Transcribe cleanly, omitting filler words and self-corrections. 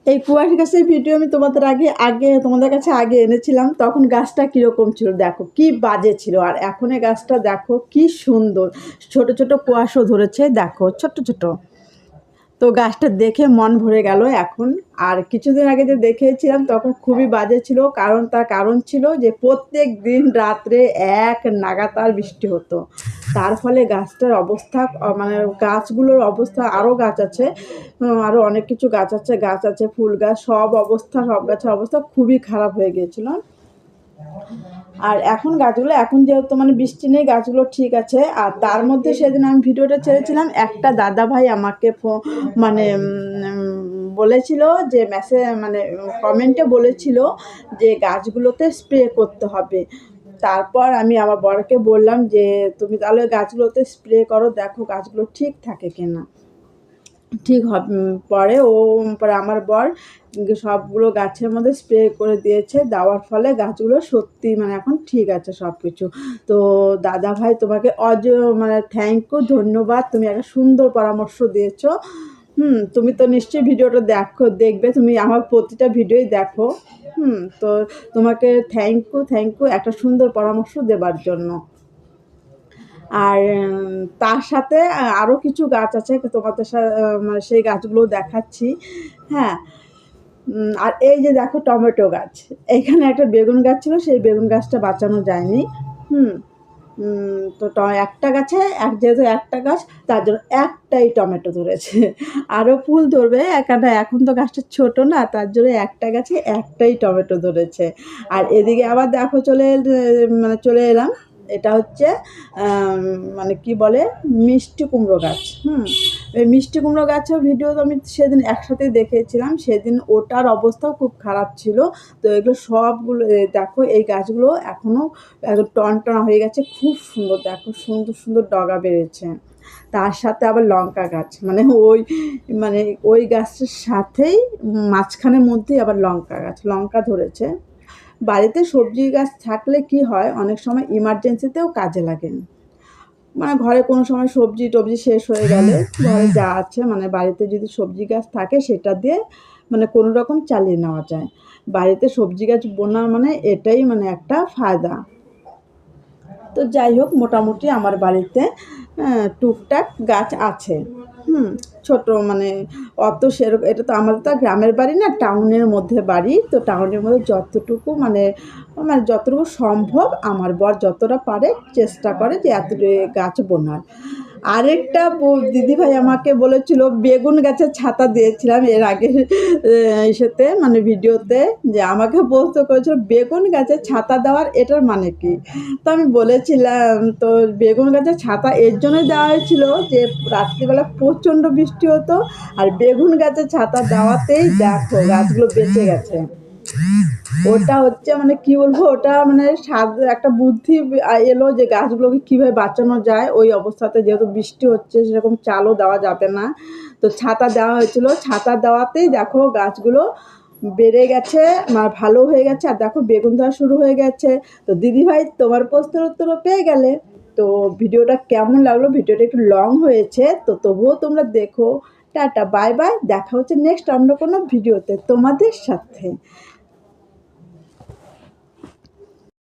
এই কুয়াশ গাছের ভিডিও আমি তোমাদের কাছে আগে এনেছিলাম, তখন গাছটা কীরকম ছিল দেখো, কি বাজে ছিল। আর এখন এই গাছটা দেখো কি সুন্দর, ছোট ছোট কুয়াশও ধরেছে দেখো, ছোট ছোট। তো গাছটা দেখে মন ভরে গেল এখন। আর কিছুদিন আগে যে দেখেছিলাম তখন খুবই বাজে ছিল, তার কারণ ছিল যে প্রত্যেক দিন রাত্রে এক নাগাতার বৃষ্টি হতো। তার ফলে গাছটার অবস্থা মানে গাছগুলোর অবস্থা, আরও গাছ আছে, আরও অনেক কিছু গাছ আছে ফুল গাছ, সব গাছের অবস্থা খুবই খারাপ হয়ে গিয়েছিল। আর এখন যেহেতু মানে বৃষ্টি নেই, গাছগুলো ঠিক আছে। আর তার মধ্যে সেদিন আমি ভিডিওটা ছেড়েছিলাম, একটা দাদা ভাই আমাকে মানে বলেছিল যে মানে কমেন্টে বলেছিল যে গাছগুলোতে স্প্রে করতে হবে। তারপর আমি আমার বরকে বললাম যে তুমি তাহলে গাছগুলোতে স্প্রে করো, দেখো গাছগুলো ঠিক থাকে কিনা। ঠিক হবে পরে আমার বর সবগুলো গাছের মধ্যে স্প্রে করে দিয়েছে, দেওয়ার ফলে গাছগুলো সত্যি মানে এখন ঠিক আছে সব কিছু। তো দাদা ভাই তোমাকে মানে থ্যাংক ইউ, ধন্যবাদ, তুমি একটা সুন্দর পরামর্শ দিয়েছো। তুমি তো নিশ্চয়ই ভিডিওটা দেখবে, তুমি আমার প্রতিটা ভিডিওই দেখো। তো তোমাকে থ্যাংক ইউ একটা সুন্দর পরামর্শ দেবার জন্য। আর তার সাথে আরও কিছু গাছ আছে, তোমাদের মানে সেই গাছগুলো দেখাচ্ছি। হ্যাঁ, আর এই যে দেখো টমেটো গাছ, এখানে একটা বেগুন গাছ ছিল, সেই বেগুন গাছটা বাঁচানো যায়নি। হুম তো একটা গাছে যেহেতু একটা গাছ, তার জন্য একটাই টমেটো ধরেছে। আরও ফুল ধরবে, এখন তো গাছটা ছোট না, তার জন্য একটা গাছে একটাই টমেটো ধরেছে। আর এদিকে আবার দেখো চলে এলাম, এটা হচ্ছে মানে কি বলে মিষ্টি কুমড়ো গাছ। এই মিষ্টি কুমড়ো গাছের ভিডিও তো আমি সেদিন একসাথে দেখেছিলাম, সেদিন ওটার অবস্থাও খুব খারাপ ছিল। তো এগুলো সবগুলো দেখো, এই গাছগুলো এখনও একদম টনটনা হয়ে গেছে, খুব সুন্দর, দেখো সুন্দর সুন্দর ডগা বেড়েছে। তার সাথে আবার লঙ্কা গাছ, মানে ওই গাছের সাথেই মাঝখানের মধ্যেই আবার লঙ্কা ধরেছে। বাড়িতে সবজি গাছ থাকলে কি হয়, অনেক সময় ইমার্জেন্সিতেও কাজে লাগে। মানে ঘরে কোনো সময় সবজি টবজি শেষ হয়ে গেলে ঘরে যা আছে মানে বাড়িতে যদি সবজি গাছ থাকে সেটা দিয়ে মানে কোনো রকম চালিয়ে নেওয়া যায়। বাড়িতে সবজি গাছ বোনা মানে এটাই মানে একটা ফায়দা। তো যাই হোক, মোটামুটি আমার বাড়িতে টুকটাক গাছ আছে। ছোট মানে অত সেরকম, এটা তো আমাদের তো গ্রামের বাড়ি না, টাউনের মধ্যে বাড়ি। তো টাউনের মধ্যে যতটুকু মানে যতটুকু সম্ভব আমার বর যতটা পারে চেষ্টা করে যে এতটুকু গাছ বোনার। আরেকটা দিদিভাই আমাকে বলেছিল, বেগুন গাছের ছাতা দিয়েছিলাম এর আগে ইসেতে মানে ভিডিওতে, যে আমাকে বলতে করেছিল বেগুন গাছের ছাতা দেওয়ার এটার মানে কি। তো আমি বলেছিলাম, তো বেগুন গাছের ছাতা এর জন্যই দেওয়া হয়েছিল যে রাত্রিবেলা প্রচণ্ড বৃষ্টি হতো, আর বেগুন গাছের ছাতা দেওয়াতেই দেখো গাছগুলো বেঁচে গেছে। ওটা হচ্ছে মানে কি বলবো, ওটা মানে একটা বুদ্ধি এলো যে গাছগুলোকে কীভাবে বাঁচানো যায়। ওই অবস্থাতে যেহেতু বৃষ্টি হচ্ছে, সেরকম চালও দেওয়া যাবে না, তো ছাতা দেওয়া হয়েছিল। ছাতা দেওয়াতেই দেখো গাছগুলো বেড়ে গেছে, ভালো হয়ে গেছে। আর দেখো বেগুন ধরা শুরু হয়ে গেছে। তো দিদিভাই তোমার প্রশ্নের উত্তরও পেয়ে গেলে। তো ভিডিওটা কেমন লাগলো, ভিডিওটা একটু লং হয়েছে, তো তবুও তোমরা দেখো। টাটা, বাই বাই, দেখা হচ্ছে নেক্সট অন্য কোনো ভিডিওতে তোমাদের সাথে।